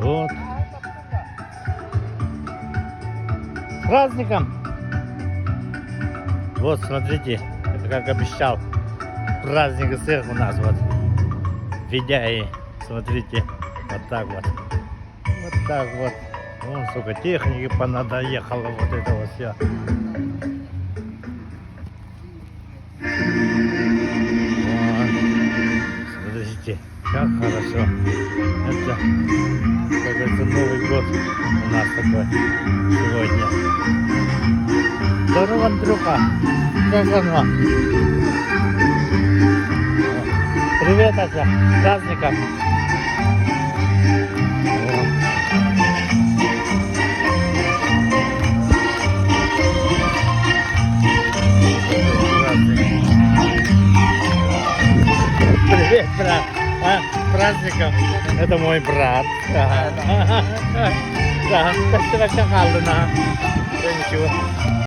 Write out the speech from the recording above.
Вот. С праздником! Вот, смотрите, это как обещал. Праздник всех у нас вот. В Видяе. Смотрите, вот так вот. Вот так вот. Вон, сколько техники понадоехало, вот это вот все. Вот. Смотрите, как хорошо. Это, как говорится, Новый год у нас такой сегодня. Здорово, Андрюха. Как оно? Привет, Ася. С праздником. Привет, брат. А, с праздником. Это мой брат. Да, спасибо, Кахалуна. Ничего.